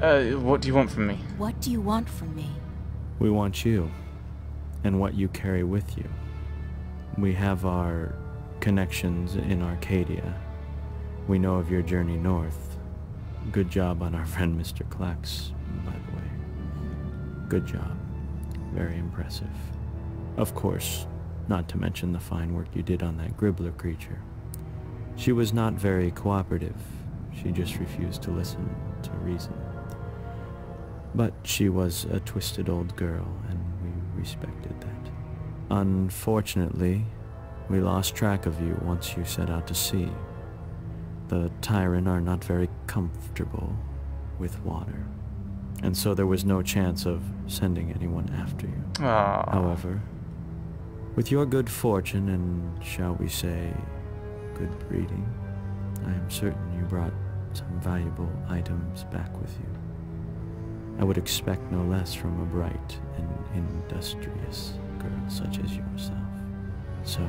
What do you want from me? What do you want from me? We want you, and what you carry with you. We have our connections in Arcadia. We know of your journey north. Good job on our friend Mr. Klex, by the way. Good job. Very impressive. Of course, not to mention the fine work you did on that Gribbler creature. She was not very cooperative. She just refused to listen to reason. But she was a twisted old girl, and we respected that. Unfortunately, we lost track of you once you set out to sea. The Tyran are not very comfortable with water, and so there was no chance of sending anyone after you. Aww. However, with your good fortune and, shall we say, good breeding, I am certain you brought some valuable items back with you. I would expect no less from a bright and industrious girl such as yourself. So,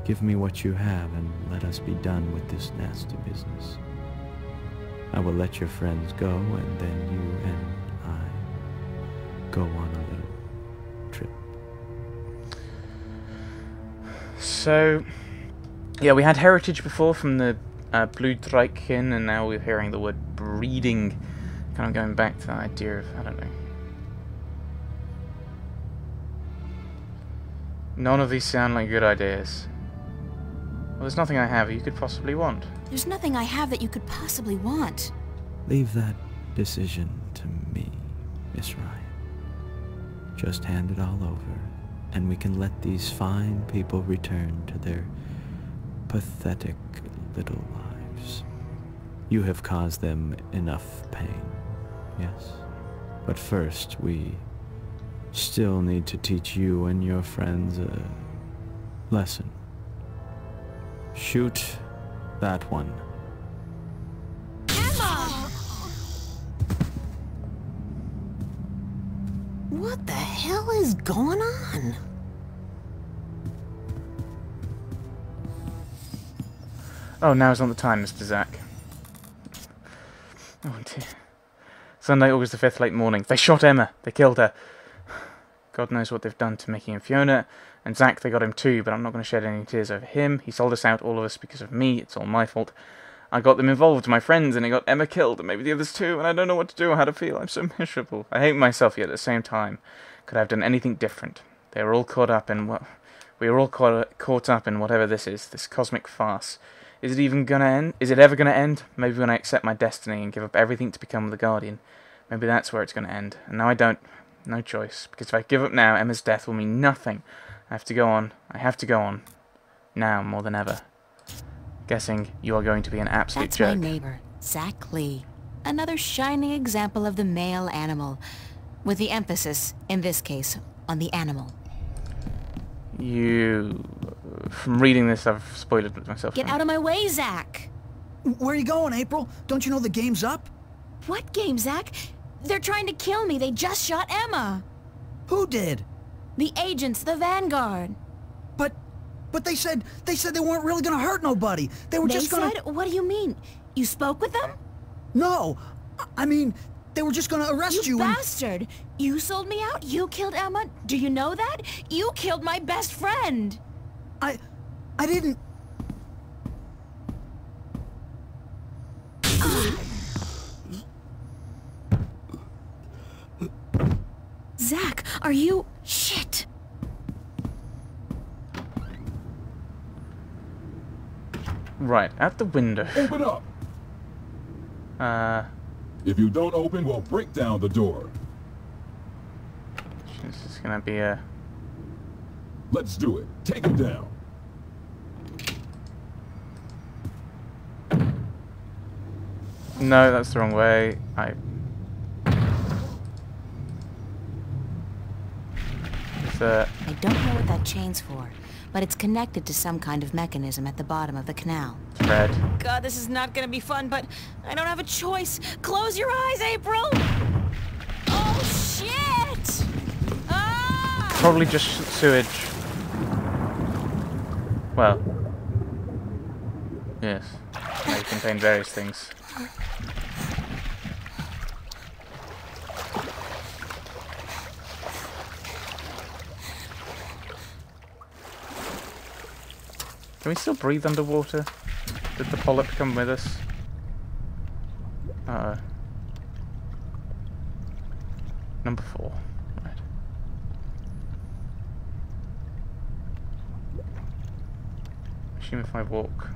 give me what you have and let us be done with this nasty business. I will let your friends go, and then you and I go on a little trip. So, yeah, we had heritage before from the Blue Drykin, and now we're hearing the word breeding. Kind of going back to the idea of, I don't know. None of these sound like good ideas. Well, there's nothing I have you could possibly want. There's nothing I have that you could possibly want. Leave that decision to me, Miss Ryan. Just hand it all over, and we can let these fine people return to their pathetic little lives. You have caused them enough pain, yes? But first, we still need to teach you and your friends a lesson. Shoot that one. Emma! What the hell is going on? Oh, now's not the time, Mr. Zack. Oh dear. Sunday, August the 5th, late morning. They shot Emma. They killed her. God knows what they've done to Mickey and Fiona. And Zack, they got him too, but I'm not going to shed any tears over him. He sold us out, all of us, because of me. It's all my fault. I got them involved, my friends, and I got Emma killed, and maybe the others too, and I don't know what to do or how to feel. I'm so miserable. I hate myself, yet at the same time. Could I have done anything different? They were all caught up in what... We were all caught up in whatever this is, this cosmic farce. Is it even gonna end? Is it ever gonna end? Maybe when I accept my destiny and give up everything to become the Guardian. Maybe that's where it's gonna end. And now I don't. No choice. Because if I give up now, Emma's death will mean nothing. I have to go on. I have to go on. Now, more than ever. Guessing you are going to be an absolute jerk. That's my neighbor, Zack Lee. Another shining example of the male animal. With the emphasis, in this case, on the animal. You... From reading this, I've spoiled it myself. Get out of my way, Zack! Where are you going, April? Don't you know the game's up? What game, Zack? They're trying to kill me. They just shot Emma. Who did? The agents, the Vanguard. But they said they weren't really gonna hurt nobody. They were just gonna... They said? What do you mean? You spoke with them? No! I mean, they were just gonna arrest you You and... bastard! You sold me out? You killed Emma? Do you know that? You killed my best friend! I didn't... Zack, are you... Shit! Right, at the window. Open up! If you don't open, we'll break down the door. This is gonna be a... Let's do it. Take him down. No, that's the wrong way. I don't know what that chain's for, but it's connected to some kind of mechanism at the bottom of the canal. Thread. God, this is not gonna be fun, but I don't have a choice. Close your eyes, April! Oh, shit! Ah! Probably just sewage. Well. Yes. They contain various things. Can we still breathe underwater? Did the polyp come with us? Uh-oh. Number 4. Right. Assume if I walk.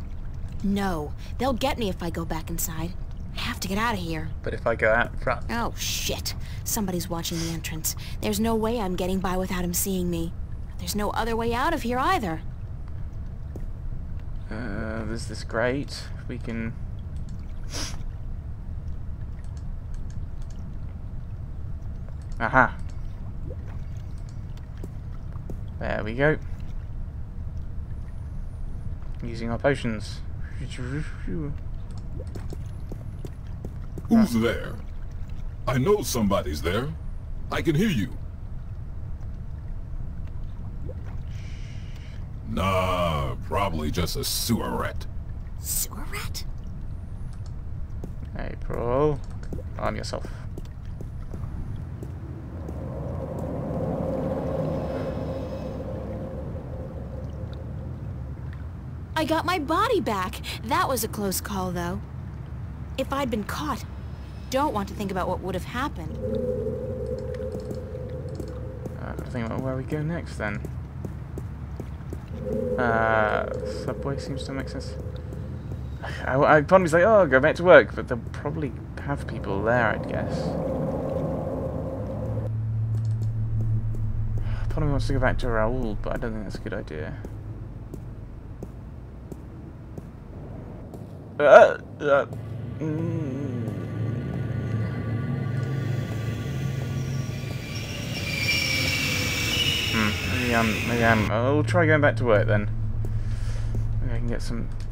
No, they'll get me if I go back inside. I have to get out of here. But if I go out front. Oh, shit. Somebody's watching the entrance. There's no way I'm getting by without him seeing me. There's no other way out of here either. There's this grate. We can... Aha! There we go. Using our potions. Who's there? I know somebody's there. I can hear you. Nah, probably just a sewer rat. Sewer rat? April, arm yourself. I got my body back. That was a close call, though. If I'd been caught, don't want to think about what would have happened. I've got to think about where we go next, then. Subway seems to make sense. I part of me's like, oh, go back to work, but they'll probably have people there, I'd guess. Part of me wants to go back to Raoul, but I don't think that's a good idea. Maybe I'll try going back to work then. Maybe I can get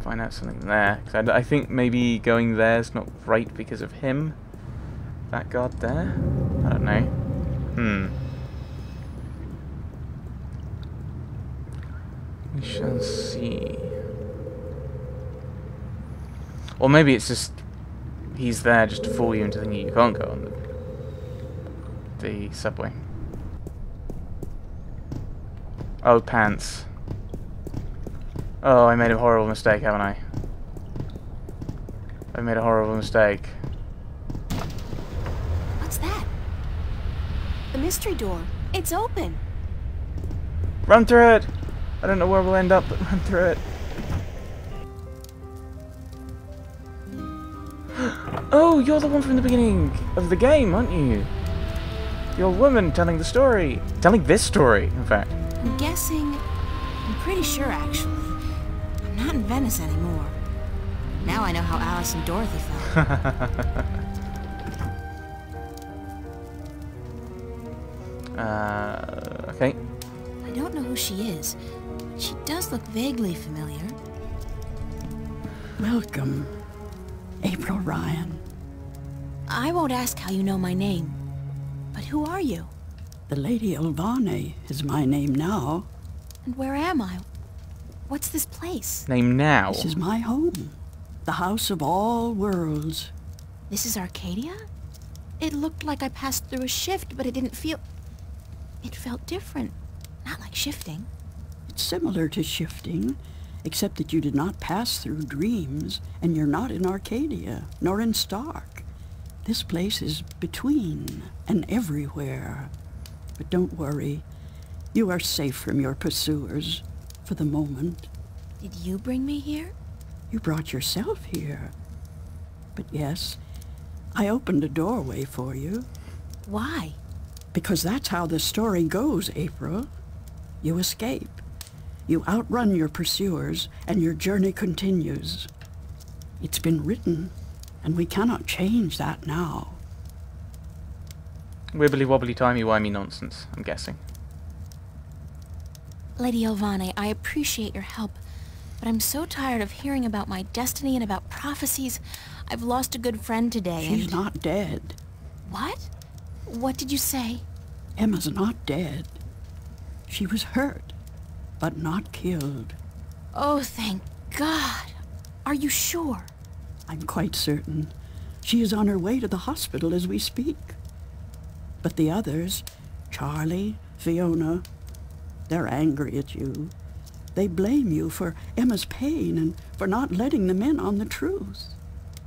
find out something there. 'Cause I think maybe going there's not right because of him. That guard there? I don't know. We shall see. Or maybe it's just he's there just to fool you into thinking you can't go on the subway. Oh, pants. Oh, I made a horrible mistake, haven't I? I made a horrible mistake. What's that? The mystery door. It's open. Run through it! I don't know where we'll end up, but run through it. Oh, you're the one from the beginning of the game, aren't you? The old woman telling the story. Telling this story, in fact. I'm guessing... I'm pretty sure, actually. I'm not in Venice anymore. Now I know how Alice and Dorothy felt. Okay. I don't know who she is, but she does look vaguely familiar. Welcome, April Ryan. I won't ask how you know my name, but who are you? The Lady Elvane is my name now. And where am I? What's this place? Name now. This is my home, the house of all worlds. This is Arcadia? It looked like I passed through a shift, but it didn't feel... It felt different. Not like shifting. It's similar to shifting, except that you did not pass through dreams, and you're not in Arcadia, nor in Stark. This place is between and everywhere. But don't worry. You are safe from your pursuers, for the moment. Did you bring me here? You brought yourself here. But yes, I opened a doorway for you. Why? Because that's how the story goes, April. You escape. You outrun your pursuers, and your journey continues. It's been written, and we cannot change that now. Wibbly wobbly timey wimey nonsense, I'm guessing. Lady Elvane, I appreciate your help, but I'm so tired of hearing about my destiny and about prophecies. I've lost a good friend today. She's not dead. What? What did you say? Emma's not dead. She was hurt, but not killed. Oh, thank God. Are you sure? I'm quite certain. She is on her way to the hospital as we speak. But the others, Charlie, Fiona, they're angry at you. They blame you for Emma's pain and for not letting them in on the truth.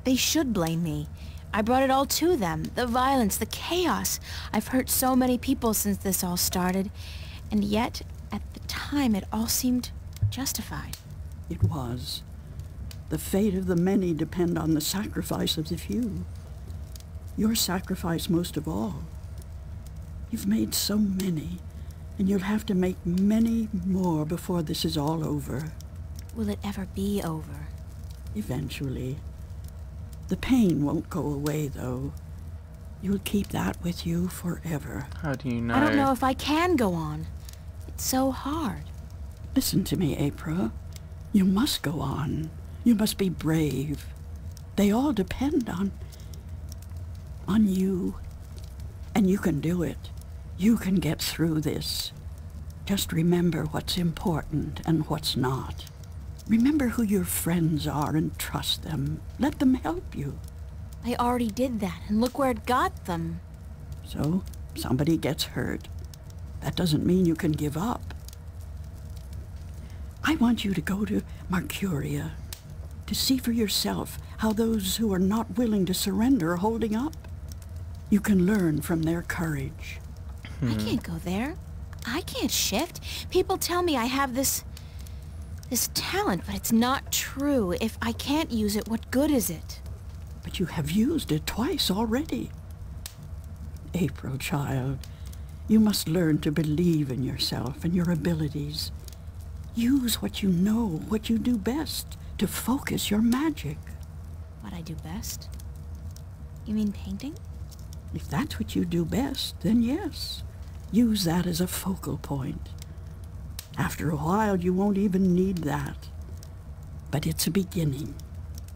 They should blame me. I brought it all to them. The violence, the chaos. I've hurt so many people since this all started. And yet, at the time, it all seemed justified. It was. The fate of the many depend on the sacrifice of the few. Your sacrifice most of all. You've made so many, and you'll have to make many more before this is all over. Will it ever be over? Eventually. The pain won't go away, though. You'll keep that with you forever. How do you know? I don't know if I can go on. It's so hard. Listen to me, April. You must go on. You must be brave. They all depend on you. And you can do it. You can get through this. Just remember what's important and what's not. Remember who your friends are and trust them. Let them help you. I already did that, and look where it got them. So, somebody gets hurt. That doesn't mean you can give up. I want you to go to Mercuria, to see for yourself how those who are not willing to surrender are holding up. You can learn from their courage. I can't go there. I can't shift. People tell me I have this talent, but it's not true. If I can't use it, what good is it? But you have used it twice already. April, child, you must learn to believe in yourself and your abilities. Use what you know, what you do best, to focus your magic. What I do best? You mean painting? If that's what you do best, then yes. Use that as a focal point. After a while, you won't even need that. But it's a beginning.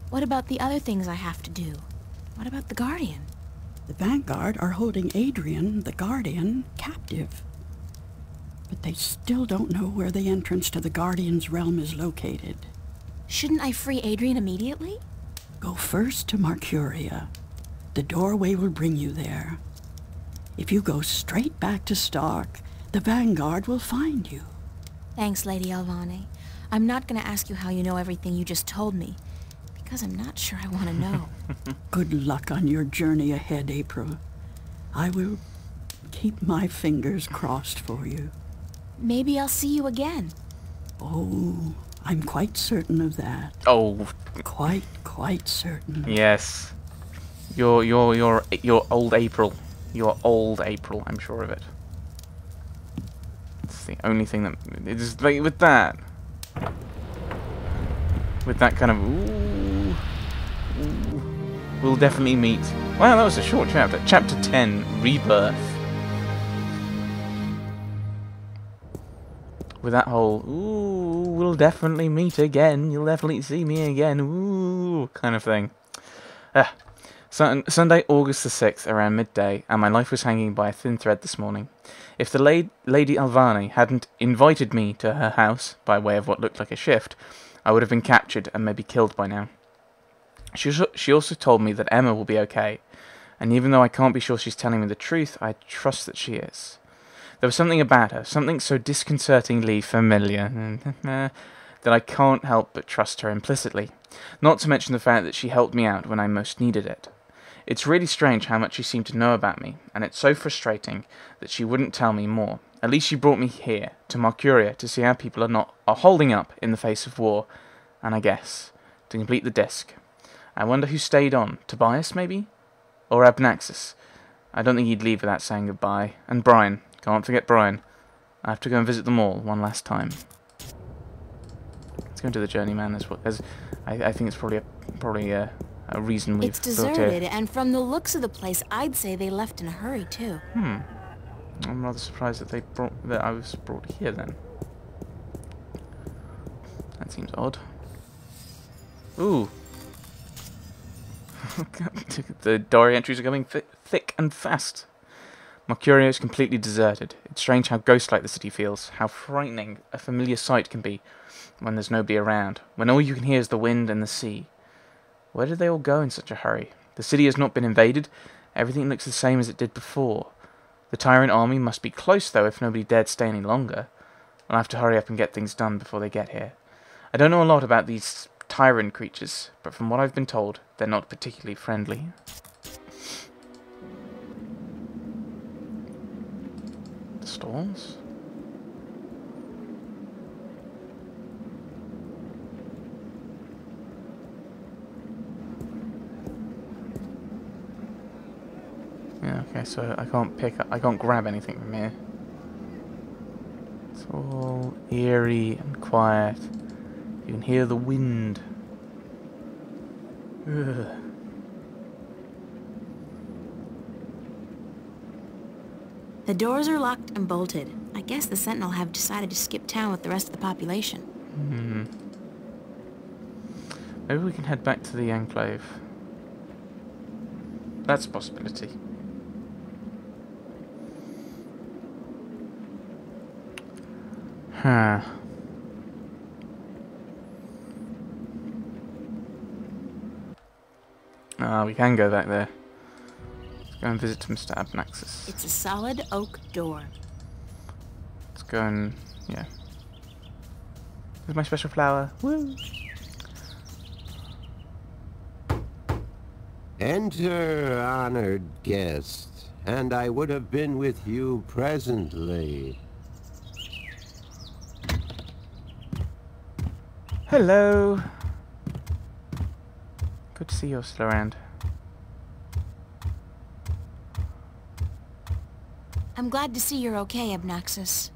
What about the other things I have to do? What about the Guardian? The Vanguard are holding Adrian, the Guardian, captive. But they still don't know where the entrance to the Guardian's realm is located. Shouldn't I free Adrian immediately? Go first to Mercuria. The doorway will bring you there. If you go straight back to Stark, the Vanguard will find you. Thanks, Lady Alvane. I'm not going to ask you how you know everything you just told me, because I'm not sure I want to know. Good luck on your journey ahead, April. I will keep my fingers crossed for you. Maybe I'll see you again. Oh, I'm quite certain of that. Oh, Quite certain. yes. You're old April. You're old April. I'm sure of it. It's the only thing that it is like with that kind of ooh, we'll definitely meet. Wow, that was a short chapter. Chapter 10, Rebirth. With that whole ooh, we'll definitely meet again. You'll definitely see me again. Ooh, kind of thing. Sunday, August the 6th, around midday, and my life was hanging by a thin thread this morning. If the Lady Alvane hadn't invited me to her house, by way of what looked like a shift, I would have been captured and maybe killed by now. She also told me that Emma will be okay, and even though I can't be sure she's telling me the truth, I trust that she is. There was something about her, something so disconcertingly familiar, that I can't help but trust her implicitly, not to mention the fact that she helped me out when I most needed it. It's really strange how much she seemed to know about me, and it's so frustrating that she wouldn't tell me more. At least she brought me here, to Mercuria, to see how people are holding up in the face of war, and I guess, to complete the disc. I wonder who stayed on. Tobias, maybe? Or Abnaxis? I don't think he'd leave without saying goodbye. And Brian. Can't forget Brian. I have to go and visit them all one last time. Let's go into the journeyman as I think it's probably a reason we've It's built deserted, here. and from the looks of the place, I'd say they left in a hurry, too. I'm rather surprised that I was brought here then. That seems odd. Ooh. The diary entries are coming thick and fast. Mercuria is completely deserted. It's strange how ghost-like the city feels, how frightening a familiar sight can be when there's nobody around, when all you can hear is the wind and the sea. Where did they all go in such a hurry? The city has not been invaded. Everything looks the same as it did before. The tyrant army must be close, though, if nobody dared stay any longer. I'll have to hurry up and get things done before they get here. I don't know a lot about these tyrant creatures, but from what I've been told, they're not particularly friendly. Stalls? Yeah, okay, so I can't grab anything from here. It's all eerie and quiet. You can hear the wind. Ugh. The doors are locked and bolted. I guess the Sentinel have decided to skip town with the rest of the population. Maybe we can head back to the Enclave. That's a possibility. Huh. We can go back there. Let's go and visit Mr. Abnaxis. It's a solid oak door. Let's go and, yeah. Here's my special flower. Woo! Enter, honored guest, and I would have been with you presently. Hello! Good to see you're still around. I'm glad to see you're okay, Abnaxis.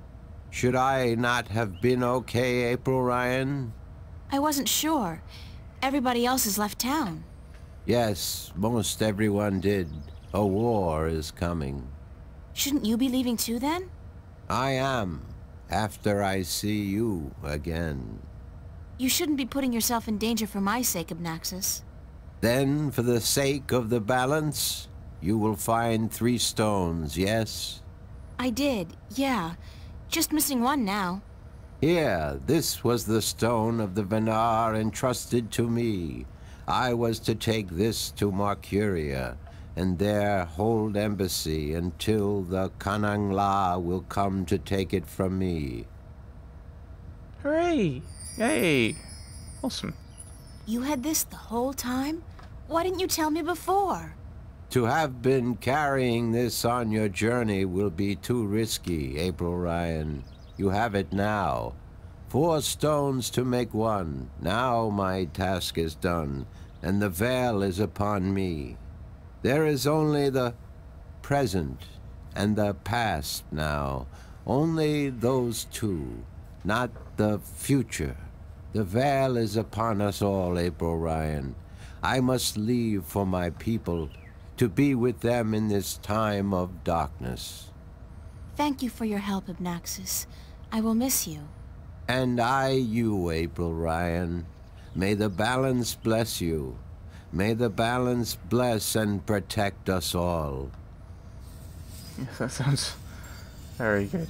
Should I not have been okay, April Ryan? I wasn't sure. Everybody else has left town. Yes, most everyone did. A war is coming. Shouldn't you be leaving too, then? I am, after I see you again. You shouldn't be putting yourself in danger for my sake, Abnaxis. Then, for the sake of the balance, you will find 3 stones, yes? I did, yeah. Just missing one now. Here, this was the stone of the Venar entrusted to me. I was to take this to Marcuria, and there hold embassy until the Kanangla will come to take it from me. Hooray! Yay! Awesome. You had this the whole time? Why didn't you tell me before? To have been carrying this on your journey will be too risky, April Ryan. You have it now. 4 stones to make one. Now my task is done, and the veil is upon me. There is only the present and the past now. Only those 2, not the future. The veil is upon us all, April Ryan. I must leave for my people, to be with them in this time of darkness. Thank you for your help, Abnaxis. I will miss you. And I you, April Ryan. May the balance bless you. May the balance bless and protect us all. Yes, that sounds very good.